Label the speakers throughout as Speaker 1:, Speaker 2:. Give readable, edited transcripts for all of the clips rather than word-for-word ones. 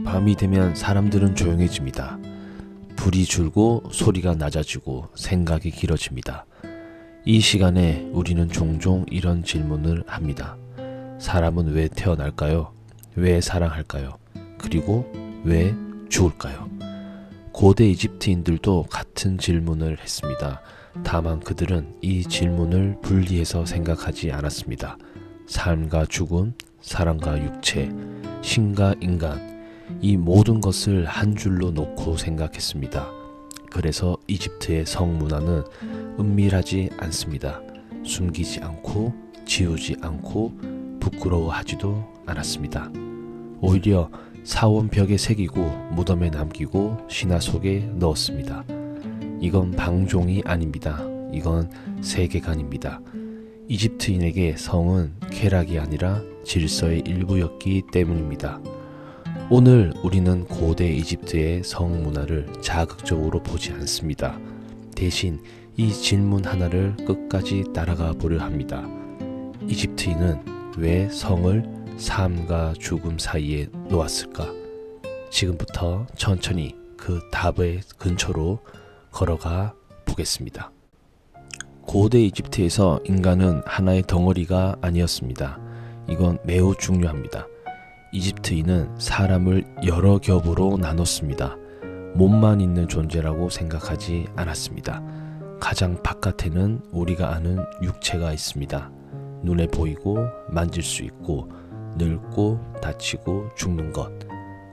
Speaker 1: 밤이 되면 사람들은 조용해집니다. 불이 줄고 소리가 낮아지고 생각이 길어집니다. 이 시간에 우리는 종종 이런 질문을 합니다. 사람은 왜 태어날까요? 왜 사랑할까요? 그리고 왜 죽을까요? 고대 이집트인들도 같은 질문을 했습니다. 다만 그들은 이 질문을 분리해서 생각하지 않았습니다. 삶과 죽음, 사랑과 육체, 신과 인간, 이 모든 것을 한 줄로 놓고 생각했습니다. 그래서 이집트의 성문화는 은밀하지 않습니다. 숨기지 않고 지우지 않고 부끄러워하지도 않았습니다. 오히려 사원벽에 새기고 무덤에 남기고 신화 속에 넣었습니다. 이건 방종이 아닙니다. 이건 세계관입니다. 이집트인에게 성은 쾌락이 아니라 질서의 일부였기 때문입니다. 오늘 우리는 고대 이집트의 성 문화를 자극적으로 보지 않습니다. 대신 이 질문 하나를 끝까지 따라가 보려 합니다. 이집트인은 왜 성을 삶과 죽음 사이에 놓았을까? 지금부터 천천히 그 답의 근처로 걸어가 보겠습니다. 고대 이집트에서 인간은 하나의 덩어리가 아니었습니다. 이건 매우 중요합니다. 이집트인은 사람을 여러 겹으로 나눴습니다. 몸만 있는 존재라고 생각하지 않았습니다. 가장 바깥에는 우리가 아는 육체가 있습니다. 눈에 보이고 만질 수 있고 늙고 다치고 죽는 것.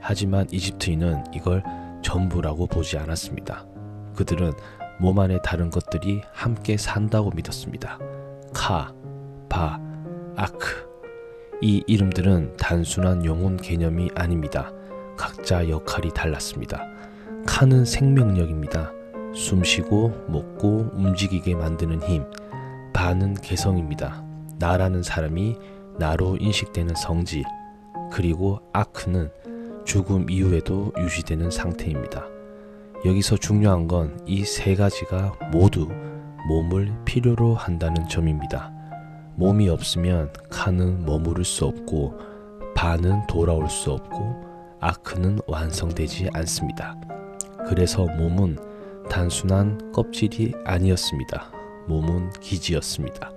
Speaker 1: 하지만 이집트인은 이걸 전부라고 보지 않았습니다. 그들은 몸 안에 다른 것들이 함께 산다고 믿었습니다. 카, 바, 아크. 이 이름들은 단순한 영혼 개념이 아닙니다. 각자 역할이 달랐습니다. 카는 생명력입니다. 숨쉬고 먹고 움직이게 만드는 힘. 바는 개성입니다. 나라는 사람이 나로 인식되는 성질. 그리고 아크는 죽음 이후에도 유지되는 상태입니다. 여기서 중요한 건 이 세 가지가 모두 몸을 필요로 한다는 점입니다. 몸이 없으면 카는 머무를 수 없고 바는 돌아올 수 없고 아크는 완성되지 않습니다. 그래서 몸은 단순한 껍질이 아니었습니다. 몸은 기지였습니다.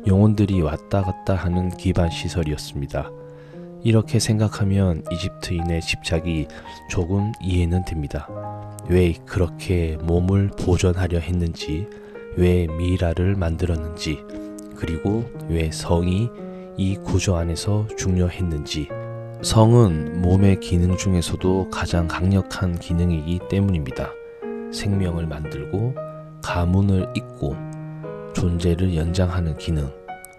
Speaker 1: 영혼들이 왔다 갔다 하는 기반 시설이었습니다. 이렇게 생각하면 이집트인의 집착이 조금 이해는 됩니다. 왜 그렇게 몸을 보존하려 했는지, 왜 미라를 만들었는지, 그리고 왜 성이 이 구조 안에서 중요했는지. 성은 몸의 기능 중에서도 가장 강력한 기능이기 때문입니다. 생명을 만들고 가문을 잇고 존재를 연장하는 기능.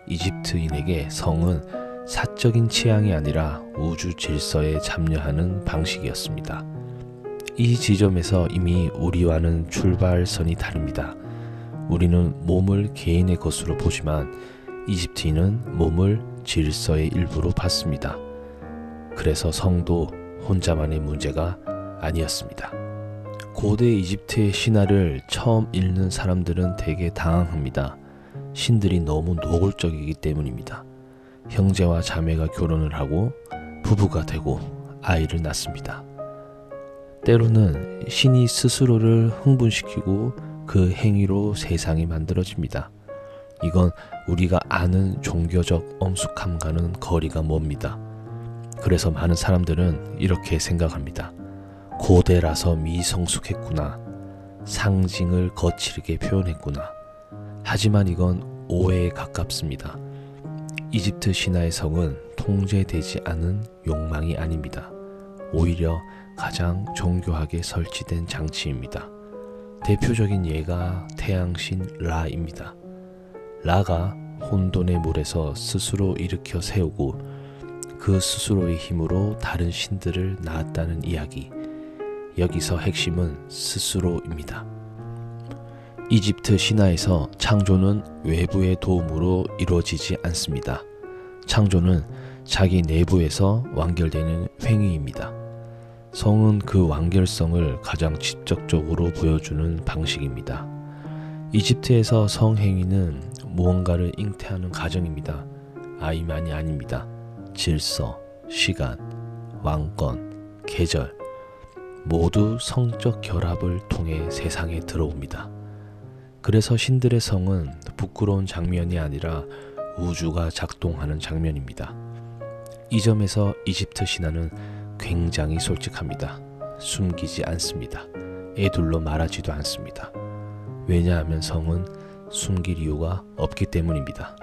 Speaker 1: 이집트인에게 성은 사적인 취향이 아니라 우주 질서에 참여하는 방식이었습니다. 이 지점에서 이미 우리와는 출발선이 다릅니다. 우리는 몸을 개인의 것으로 보지만 이집트인은 몸을 질서의 일부로 봤습니다. 그래서 성도 혼자만의 문제가 아니었습니다. 고대 이집트의 신화를 처음 읽는 사람들은 되게 당황합니다. 신들이 너무 노골적이기 때문입니다. 형제와 자매가 결혼을 하고 부부가 되고 아이를 낳습니다. 때로는 신이 스스로를 흥분시키고 그 행위로 세상이 만들어집니다. 이건 우리가 아는 종교적 엄숙함과는 거리가 멉니다. 그래서 많은 사람들은 이렇게 생각합니다. 고대라서 미성숙했구나. 상징을 거칠게 표현했구나. 하지만 이건 오해에 가깝습니다. 이집트 신화의 성은 통제되지 않은 욕망이 아닙니다. 오히려 가장 정교하게 설치된 장치입니다. 대표적인 예가 태양신 라입니다. 라가 혼돈의 물에서 스스로 일으켜 세우고 그 스스로의 힘으로 다른 신들을 낳았다는 이야기. 여기서 핵심은 스스로입니다. 이집트 신화에서 창조는 외부의 도움으로 이루어지지 않습니다. 창조는 자기 내부에서 완결되는 행위입니다. 성은 그 완결성을 가장 직접적으로 보여주는 방식입니다. 이집트에서 성행위는 무언가를 잉태하는 과정입니다. 아이만이 아닙니다. 질서, 시간, 왕권, 계절 모두 성적 결합을 통해 세상에 들어옵니다. 그래서 신들의 성은 부끄러운 장면이 아니라 우주가 작동하는 장면입니다. 이 점에서 이집트 신화는 굉장히 솔직합니다. 숨기지 않습니다. 애둘러 말하지도 않습니다. 왜냐하면 성은 숨길 이유가 없기 때문입니다.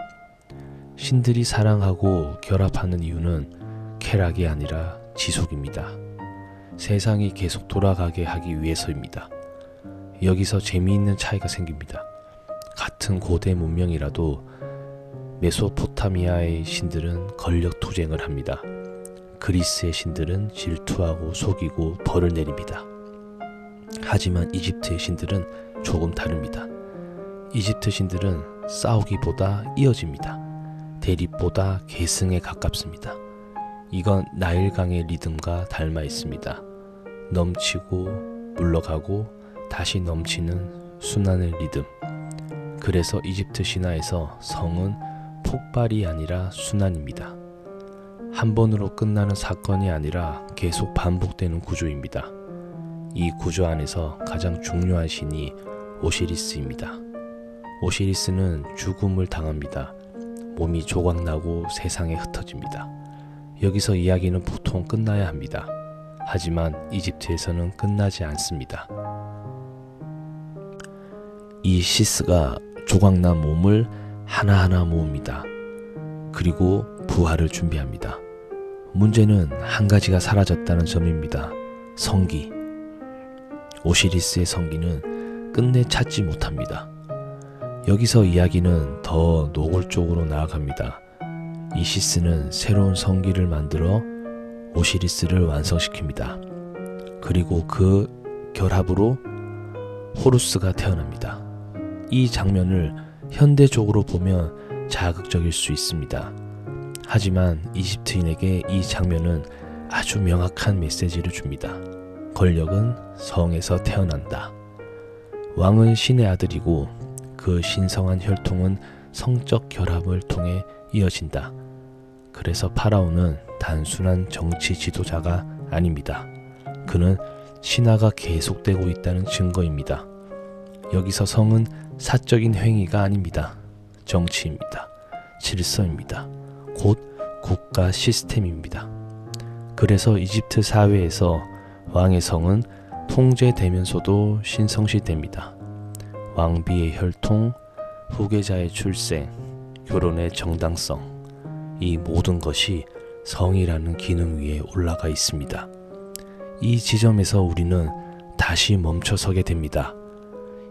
Speaker 1: 신들이 사랑하고 결합하는 이유는 쾌락이 아니라 지속입니다. 세상이 계속 돌아가게 하기 위해서입니다. 여기서 재미있는 차이가 생깁니다. 같은 고대 문명이라도 메소포타미아의 신들은 권력 투쟁을 합니다. 그리스의 신들은 질투하고 속이고 벌을 내립니다. 하지만 이집트의 신들은 조금 다릅니다. 이집트 신들은 싸우기보다 이어집니다. 대립보다 계승에 가깝습니다. 이건 나일강의 리듬과 닮아 있습니다. 넘치고 물러가고 다시 넘치는 순환의 리듬. 그래서 이집트 신화에서 성은 폭발이 아니라 순환입니다. 한 번으로 끝나는 사건이 아니라 계속 반복되는 구조입니다. 이 구조 안에서 가장 중요한 신이 오시리스입니다. 오시리스는 죽음을 당합니다. 몸이 조각나고 세상에 흩어집니다. 여기서 이야기는 보통 끝나야 합니다. 하지만 이집트에서는 끝나지 않습니다. 이 시스가 조각난 몸을 하나하나 모읍니다. 그리고 부활을 준비합니다. 문제는 한 가지가 사라졌다는 점입니다. 성기. 오시리스의 성기는 끝내 찾지 못합니다. 여기서 이야기는 더 노골적으로 나아갑니다. 이시스는 새로운 성기를 만들어 오시리스를 완성시킵니다. 그리고 그 결합으로 호루스가 태어납니다. 이 장면을 현대적으로 보면 자극적일 수 있습니다. 하지만 이집트인에게 이 장면은 아주 명확한 메시지를 줍니다. 권력은 성에서 태어난다. 왕은 신의 아들이고 그 신성한 혈통은 성적 결합을 통해 이어진다. 그래서 파라오는 단순한 정치 지도자가 아닙니다. 그는 신화가 계속되고 있다는 증거입니다. 여기서 성은 사적인 행위가 아닙니다. 정치입니다. 질서입니다. 곧 국가 시스템입니다. 그래서 이집트 사회에서 왕의 성은 통제되면서도 신성시됩니다. 왕비의 혈통, 후계자의 출생, 결혼의 정당성, 이 모든 것이 성이라는 기능 위에 올라가 있습니다. 이 지점에서 우리는 다시 멈춰서게 됩니다.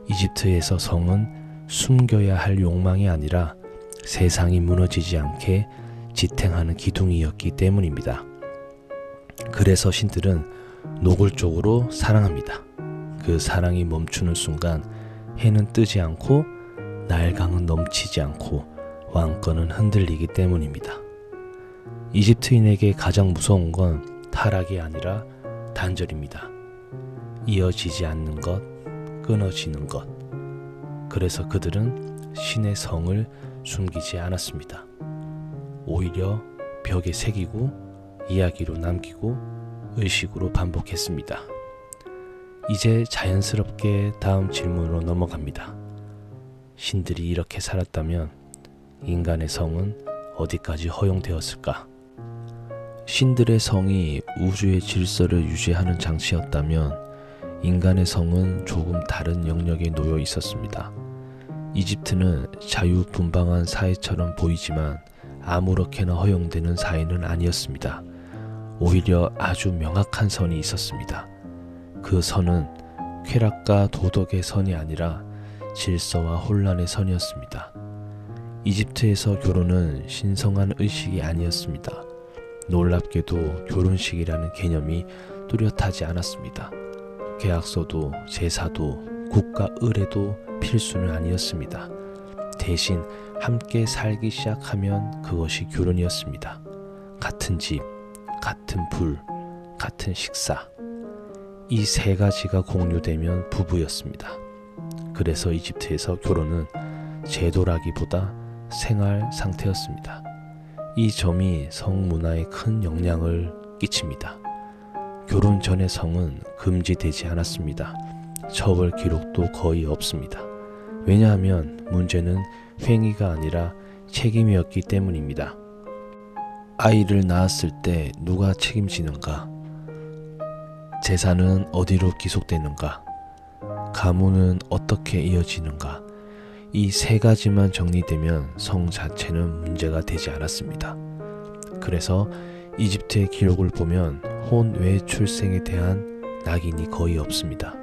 Speaker 1: 이집트에서 성은 숨겨야 할 욕망이 아니라 세상이 무너지지 않게 지탱하는 기둥이었기 때문입니다. 그래서 신들은 노골적으로 사랑합니다. 그 사랑이 멈추는 순간 해는 뜨지 않고 나일강은 넘치지 않고 왕권은 흔들리기 때문입니다. 이집트인에게 가장 무서운 건 타락이 아니라 단절입니다. 이어지지 않는 것, 끊어지는 것. 그래서 그들은 신의 성을 숨기지 않았습니다. 오히려 벽에 새기고 이야기로 남기고 의식으로 반복했습니다. 이제 자연스럽게 다음 질문으로 넘어갑니다. 신들이 이렇게 살았다면 인간의 성은 어디까지 허용되었을까? 신들의 성이 우주의 질서를 유지하는 장치였다면 인간의 성은 조금 다른 영역에 놓여 있었습니다. 이집트는 자유분방한 사회처럼 보이지만 아무렇게나 허용되는 사회는 아니었습니다. 오히려 아주 명확한 선이 있었습니다. 그 선은 쾌락과 도덕의 선이 아니라 질서와 혼란의 선이었습니다. 이집트에서 결혼은 신성한 의식이 아니었습니다. 놀랍게도 결혼식이라는 개념이 뚜렷하지 않았습니다. 계약서도 제사도 국가 의례도 필수는 아니었습니다. 대신 함께 살기 시작하면 그것이 결혼이었습니다. 같은 집, 같은 불, 같은 식사. 이 세 가지가 공유되면 부부였습니다. 그래서 이집트에서 결혼은 제도라기보다 생활 상태였습니다. 이 점이 성문화에 큰 영향을 끼칩니다. 결혼 전의 성은 금지되지 않았습니다. 처벌 기록도 거의 없습니다. 왜냐하면 문제는 횡의가 아니라 책임이었기 때문입니다. 아이를 낳았을 때 누가 책임지는가? 재산은 어디로 기속되는가? 가문은 어떻게 이어지는가? 이 세 가지만 정리되면 성 자체는 문제가 되지 않았습니다. 그래서 이집트의 기록을 보면 혼외 출생에 대한 낙인이 거의 없습니다.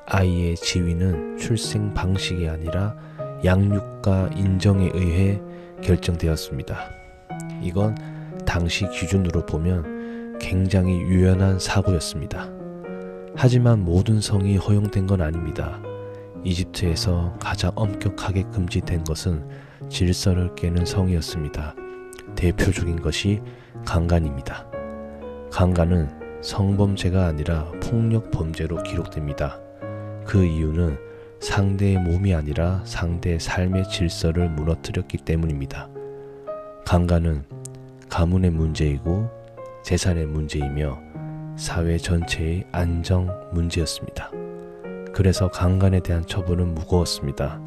Speaker 1: 아이의 지위는 출생 방식이 아니라 양육과 인정에 의해 결정되었습니다. 이건 당시 기준으로 보면 굉장히 유연한 사고였습니다. 하지만 모든 성이 허용된 건 아닙니다. 이집트에서 가장 엄격하게 금지된 것은 질서를 깨는 성이었습니다. 대표적인 것이 강간입니다. 강간은 성범죄가 아니라 폭력 범죄로 기록됩니다. 그 이유는 상대의 몸이 아니라 상대의 삶의 질서를 무너뜨렸기 때문입니다. 강간은 가문의 문제이고 재산의 문제이며 사회 전체의 안정 문제였습니다. 그래서 강간에 대한 처벌은 무거웠습니다.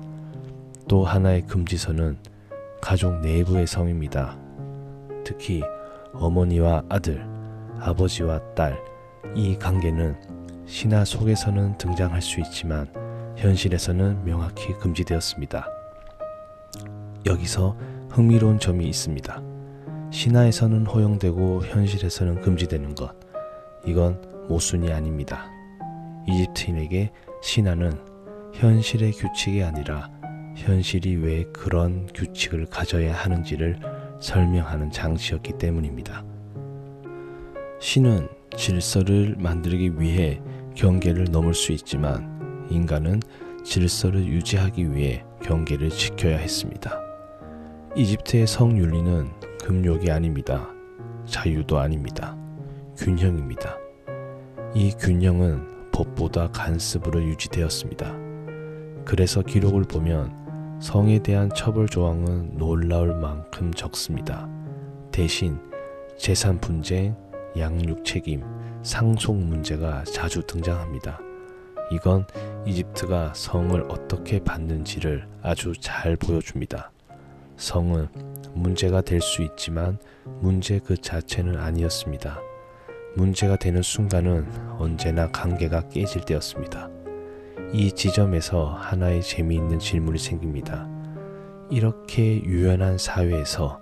Speaker 1: 또 하나의 금지서는 가족 내부의 성입니다. 특히 어머니와 아들, 아버지와 딸, 이 관계는 신화 속에서는 등장할 수 있지만 현실에서는 명확히 금지되었습니다. 여기서 흥미로운 점이 있습니다. 신화에서는 허용되고 현실에서는 금지되는 것, 이건 모순이 아닙니다. 이집트인에게 신화는 현실의 규칙이 아니라 현실이 왜 그런 규칙을 가져야 하는지를 설명하는 장치였기 때문입니다. 신은 질서를 만들기 위해 경계를 넘을 수 있지만 인간은 질서를 유지하기 위해 경계를 지켜야 했습니다. 이집트의 성윤리는 금욕이 아닙니다. 자유도 아닙니다. 균형입니다. 이 균형은 법보다 간섭으로 유지되었습니다. 그래서 기록을 보면 성에 대한 처벌 조항은 놀라울 만큼 적습니다. 대신 재산 분쟁, 양육 책임, 상속 문제가 자주 등장합니다. 이건 이집트가 성을 어떻게 받는지를 아주 잘 보여줍니다. 성은 문제가 될 수 있지만 문제 그 자체는 아니었습니다. 문제가 되는 순간은 언제나 관계가 깨질 때였습니다. 이 지점에서 하나의 재미있는 질문이 생깁니다. 이렇게 유연한 사회에서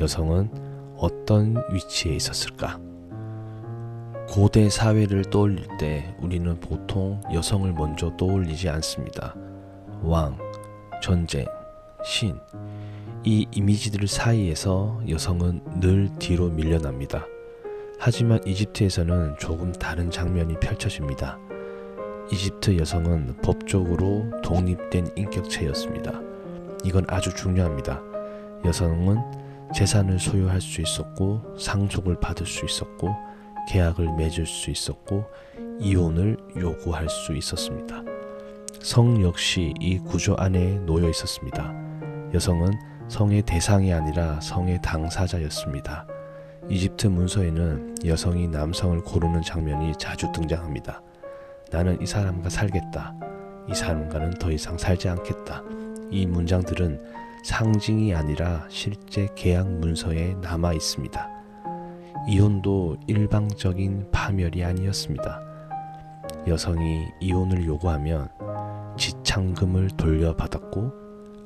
Speaker 1: 여성은 어떤 위치에 있었을까? 고대 사회를 떠올릴 때 우리는 보통 여성을 먼저 떠올리지 않습니다. 왕, 전쟁, 신, 이 이미지들 사이에서 여성은 늘 뒤로 밀려납니다. 하지만 이집트에서는 조금 다른 장면이 펼쳐집니다. 이집트 여성은 법적으로 독립된 인격체였습니다. 이건 아주 중요합니다. 여성은 재산을 소유할 수 있었고 상속을 받을 수 있었고 계약을 맺을 수 있었고 이혼을 요구할 수 있었습니다. 성 역시 이 구조 안에 놓여 있었습니다. 여성은 성의 대상이 아니라 성의 당사자였습니다. 이집트 문서에는 여성이 남성을 고르는 장면이 자주 등장합니다. 나는 이 사람과 살겠다. 이 사람과는 더 이상 살지 않겠다. 이 문장들은 상징이 아니라 실제 계약 문서에 남아 있습니다. 이혼도 일방적인 파멸이 아니었습니다. 여성이 이혼을 요구하면 지참금을 돌려받았고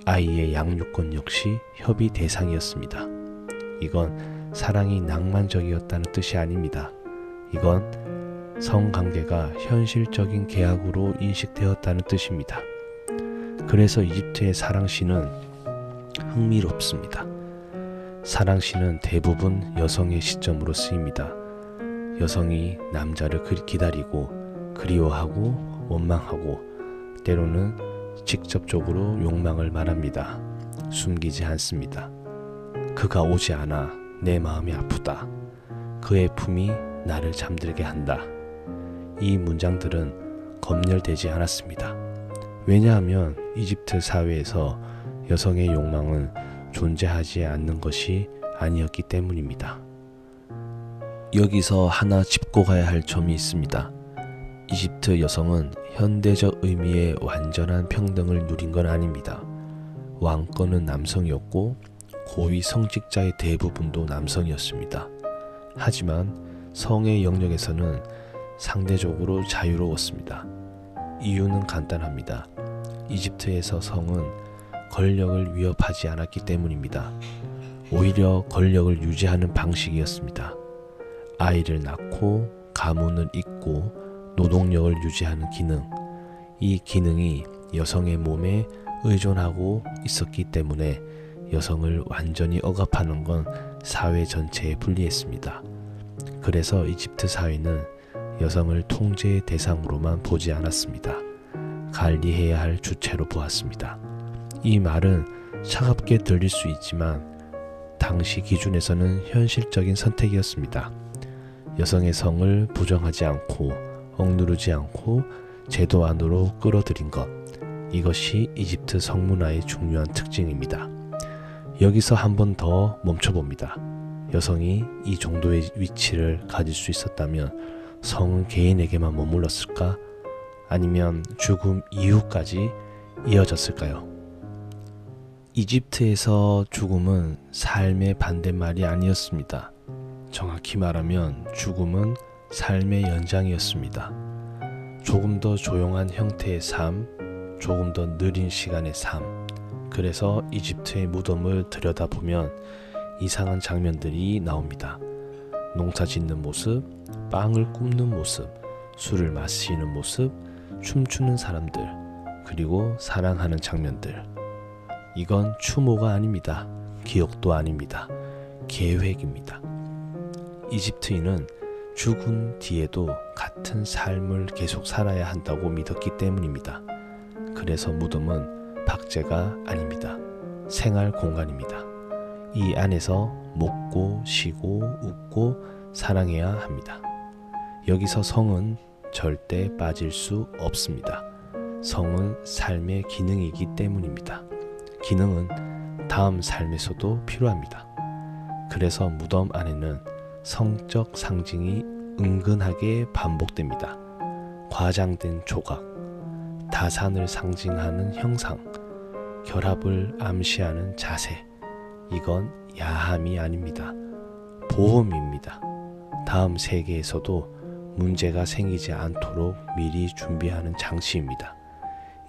Speaker 1: 아이의 양육권 역시 협의 대상이었습니다. 이건 사랑이 낭만적이었다는 뜻이 아닙니다. 이건 성관계가 현실적인 계약으로 인식되었다는 뜻입니다. 그래서 이집트의 사랑시는 흥미롭습니다. 사랑시는 대부분 여성의 시점으로 쓰입니다. 여성이 남자를 기다리고 그리워하고 원망하고 때로는 직접적으로 욕망을 말합니다. 숨기지 않습니다. 그가 오지 않아 내 마음이 아프다. 그의 품이 나를 잠들게 한다. 이 문장들은 검열되지 않았습니다. 왜냐하면 이집트 사회에서 여성의 욕망은 존재하지 않는 것이 아니었기 때문입니다. 여기서 하나 짚고 가야 할 점이 있습니다. 이집트 여성은 현대적 의미의 완전한 평등을 누린 건 아닙니다. 왕권은 남성이었고 고위 성직자의 대부분도 남성이었습니다. 하지만 성의 영역에서는 상대적으로 자유로웠습니다. 이유는 간단합니다. 이집트에서 성은 권력을 위협하지 않았기 때문입니다. 오히려 권력을 유지하는 방식이었습니다. 아이를 낳고 가문을 잇고 노동력을 유지하는 기능, 이 기능이 여성의 몸에 의존하고 있었기 때문에 여성을 완전히 억압하는 건 사회 전체에 불리했습니다. 그래서 이집트 사회는 여성을 통제의 대상으로만 보지 않았습니다. 관리해야 할 주체로 보았습니다. 이 말은 차갑게 들릴 수 있지만 당시 기준에서는 현실적인 선택이었습니다. 여성의 성을 부정하지 않고 억누르지 않고 제도 안으로 끌어들인 것, 이것이 이집트 성문화의 중요한 특징입니다. 여기서 한 번 더 멈춰봅니다. 여성이 이 정도의 위치를 가질 수 있었다면 성은 개인에게만 머물렀을까? 아니면 죽음 이후까지 이어졌을까요? 이집트에서 죽음은 삶의 반대말이 아니었습니다. 정확히 말하면 죽음은 삶의 연장이었습니다. 조금 더 조용한 형태의 삶, 조금 더 느린 시간의 삶. 그래서 이집트의 무덤을 들여다보면 이상한 장면들이 나옵니다. 농사 짓는 모습, 빵을 굽는 모습, 술을 마시는 모습, 춤추는 사람들, 그리고 사랑하는 장면들. 이건 추모가 아닙니다. 기억도 아닙니다. 계획입니다. 이집트인은 죽은 뒤에도 같은 삶을 계속 살아야 한다고 믿었기 때문입니다. 그래서 무덤은 박제가 아닙니다. 생활 공간입니다. 이 안에서 먹고 쉬고 웃고 사랑해야 합니다. 여기서 성은 절대 빠질 수 없습니다. 성은 삶의 기능이기 때문입니다. 기능은 다음 삶에서도 필요합니다. 그래서 무덤 안에는 성적 상징이 은근하게 반복됩니다. 과장된 조각, 다산을 상징하는 형상, 결합을 암시하는 자세. 이건 야함이 아닙니다. 보험입니다. 다음 세계에서도 문제가 생기지 않도록 미리 준비하는 장치입니다.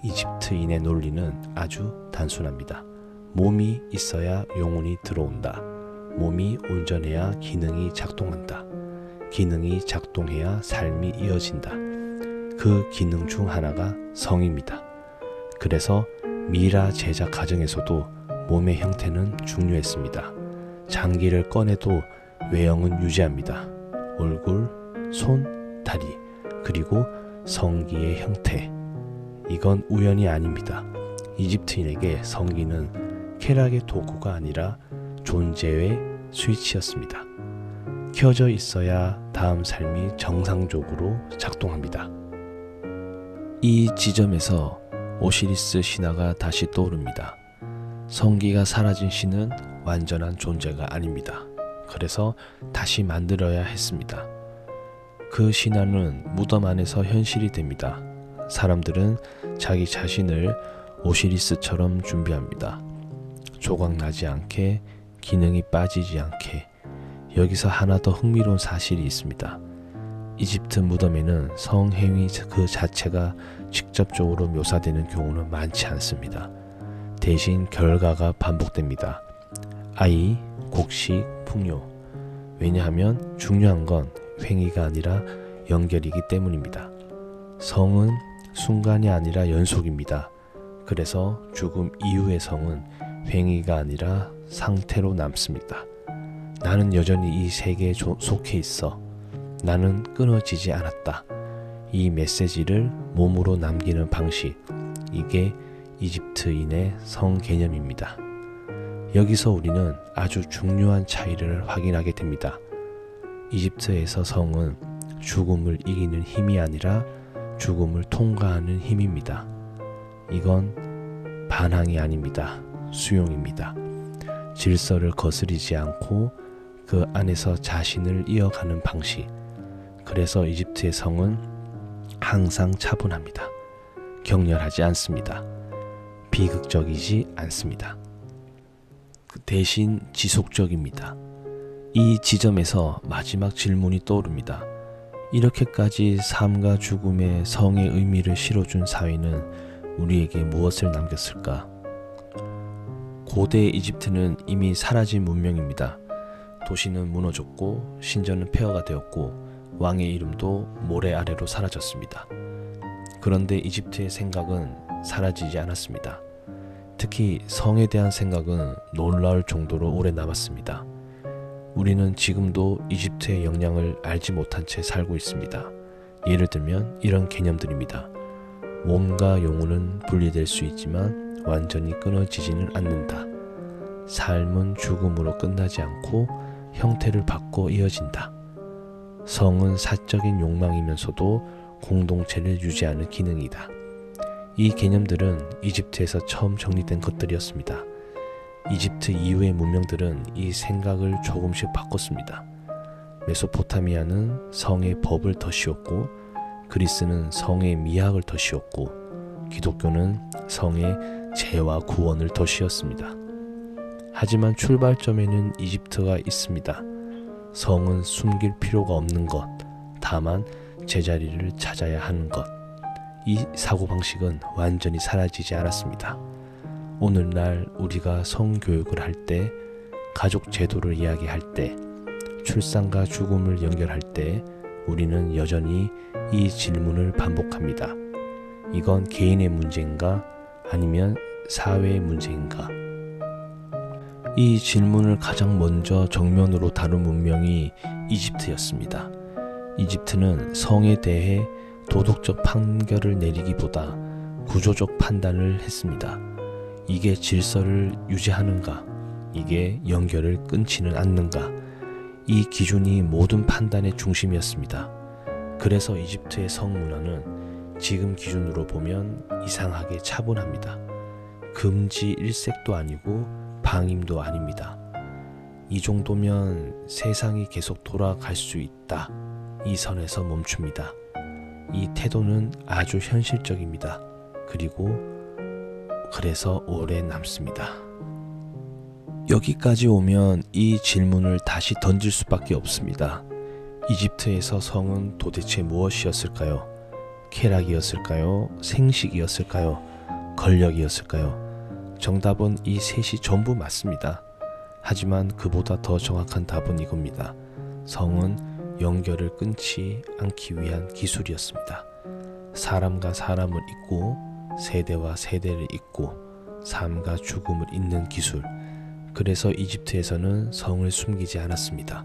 Speaker 1: 이집트인의 논리는 아주 단순합니다. 몸이 있어야 영혼이 들어온다. 몸이 온전해야 기능이 작동한다. 기능이 작동해야 삶이 이어진다. 그 기능 중 하나가 성입니다. 그래서 미라 제작 과정에서도 몸의 형태는 중요했습니다. 장기를 꺼내도 외형은 유지합니다. 얼굴, 손, 다리, 그리고 성기의 형태. 이건 우연이 아닙니다. 이집트인에게 성기는 쾌락의 도구가 아니라 존재의 스위치였습니다. 켜져 있어야 다음 삶이 정상적으로 작동합니다. 이 지점에서 오시리스 신화가 다시 떠오릅니다. 성기가 사라진 신은 완전한 존재가 아닙니다. 그래서 다시 만들어야 했습니다. 그 신화는 무덤 안에서 현실이 됩니다. 사람들은 자기 자신을 오시리스처럼 준비합니다. 조각 나지 않게, 기능이 빠지지 않게. 여기서 하나 더 흥미로운 사실이 있습니다. 이집트 무덤에는 성행위 그 자체가 직접적으로 묘사되는 경우는 많지 않습니다. 대신 결과가 반복됩니다. 아이, 곡식, 풍요. 왜냐하면 중요한 건 행위가 아니라 연결이기 때문입니다. 성은 순간이 아니라 연속입니다. 그래서 죽음 이후의 성은 행위가 아니라 상태로 남습니다. 나는 여전히 이 세계에 속해 있어. 나는 끊어지지 않았다. 이 메시지를 몸으로 남기는 방식, 이게 이집트인의 성 개념입니다. 여기서 우리는 아주 중요한 차이를 확인하게 됩니다. 이집트에서 성은 죽음을 이기는 힘이 아니라 죽음을 통과하는 힘입니다. 이건 반항이 아닙니다. 수용입니다. 질서를 거스리지 않고 그 안에서 자신을 이어가는 방식. 그래서 이집트의 성은 항상 차분합니다. 격렬하지 않습니다. 비극적이지 않습니다. 대신 지속적입니다. 이 지점에서 마지막 질문이 떠오릅니다. 이렇게까지 삶과 죽음에 성의 의미를 실어준 사회는 우리에게 무엇을 남겼을까? 고대 이집트는 이미 사라진 문명입니다. 도시는 무너졌고 신전은 폐허가 되었고 왕의 이름도 모래 아래로 사라졌습니다. 그런데 이집트의 생각은 사라지지 않았습니다. 특히 성에 대한 생각은 놀라울 정도로 오래 남았습니다. 우리는 지금도 이집트의 영향을 알지 못한 채 살고 있습니다. 예를 들면 이런 개념들입니다. 몸과 영혼은 분리될 수 있지만 완전히 끊어지지는 않는다. 삶은 죽음으로 끝나지 않고 형태를 바꿔 이어진다. 성은 사적인 욕망이면서도 공동체를 유지하는 기능이다. 이 개념들은 이집트에서 처음 정리된 것들이었습니다. 이집트 이후의 문명들은 이 생각을 조금씩 바꿨습니다. 메소포타미아는 성의 법을 더 씌웠고 그리스는 성의 미학을 더 씌웠고 기독교는 성의 죄와 구원을 더 씌웠습니다. 하지만 출발점에는 이집트가 있습니다. 성은 숨길 필요가 없는 것, 다만 제자리를 찾아야 하는 것. 이 사고방식은 완전히 사라지지 않았습니다. 오늘날 우리가 성교육을 할 때, 가족 제도를 이야기할 때, 출산과 죽음을 연결할 때 우리는 여전히 이 질문을 반복합니다. 이건 개인의 문제인가? 아니면 사회의 문제인가? 이 질문을 가장 먼저 정면으로 다룬 문명이 이집트였습니다. 이집트는 성에 대해 도덕적 판결을 내리기보다 구조적 판단을 했습니다. 이게 질서를 유지하는가? 이게 연결을 끊지는 않는가? 이 기준이 모든 판단의 중심이었습니다. 그래서 이집트의 성문화는 지금 기준으로 보면 이상하게 차분합니다. 금지 일색도 아니고 방임도 아닙니다. 이 정도면 세상이 계속 돌아갈 수 있다. 이 선에서 멈춥니다. 이 태도는 아주 현실적입니다. 그래서 오래 남습니다. 여기까지 오면 이 질문을 다시 던질 수밖에 없습니다. 이집트에서 성은 도대체 무엇이었을까요? 쾌락이었을까요? 생식이었을까요? 권력이었을까요? 정답은 이 셋이 전부 맞습니다. 하지만 그보다 더 정확한 답은 이겁니다. 성은 연결을 끊지 않기 위한 기술이었습니다. 사람과 사람을 잇고 세대와 세대를 잇고 삶과 죽음을 잇는 기술. 그래서 이집트에서는 성을 숨기지 않았습니다.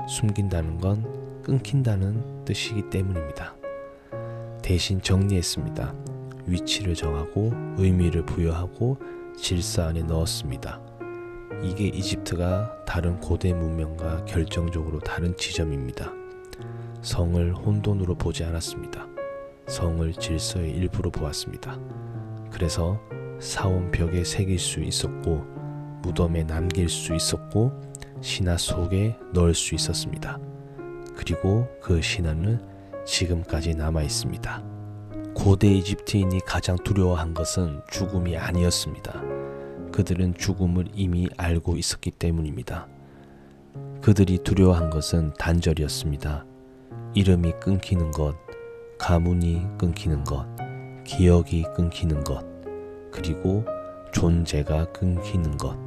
Speaker 1: 숨긴다는 건 끊긴다는 뜻이기 때문입니다. 대신 정리했습니다. 위치를 정하고 의미를 부여하고 질서 안에 넣었습니다. 이게 이집트가 다른 고대 문명과 결정적으로 다른 지점입니다. 성을 혼돈으로 보지 않았습니다. 성을 질서의 일부로 보았습니다. 그래서 사원벽에 새길 수 있었고 무덤에 남길 수 있었고 신화 속에 넣을 수 있었습니다. 그리고 그 신화는 지금까지 남아 있습니다. 고대 이집트인이 가장 두려워한 것은 죽음이 아니었습니다. 그들은 죽음을 이미 알고 있었기 때문입니다. 그들이 두려워한 것은 단절이었습니다. 이름이 끊기는 것, 가문이 끊기는 것, 기억이 끊기는 것, 그리고 존재가 끊기는 것.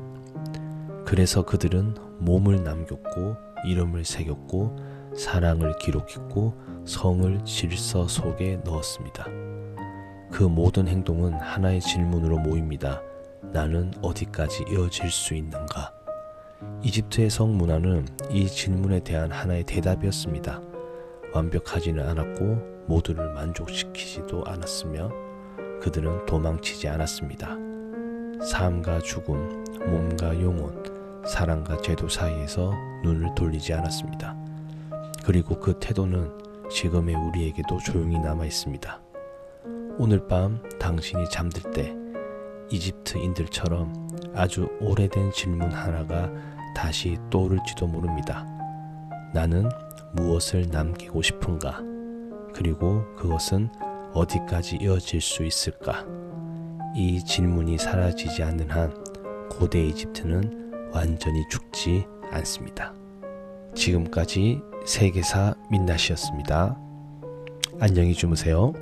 Speaker 1: 그래서 그들은 몸을 남겼고 이름을 새겼고 사랑을 기록했고 성을 질서 속에 넣었습니다. 그 모든 행동은 하나의 질문으로 모입니다. 나는 어디까지 이어질 수 있는가? 이집트의 성 문화는 이 질문에 대한 하나의 대답이었습니다. 완벽하지는 않았고 모두를 만족시키지도 않았으며 그들은 도망치지 않았습니다. 삶과 죽음, 몸과 영혼, 사랑과 제도 사이에서 눈을 돌리지 않았습니다. 그리고 그 태도는 지금의 우리에게도 조용히 남아 있습니다. 오늘 밤 당신이 잠들 때 이집트인들처럼 아주 오래된 질문 하나가 다시 떠오를지도 모릅니다. 나는 무엇을 남기고 싶은가? 그리고 그것은 어디까지 이어질 수 있을까? 이 질문이 사라지지 않는 한 고대 이집트는 완전히 죽지 않습니다. 지금까지 세계사 민낯이었습니다. 안녕히 주무세요.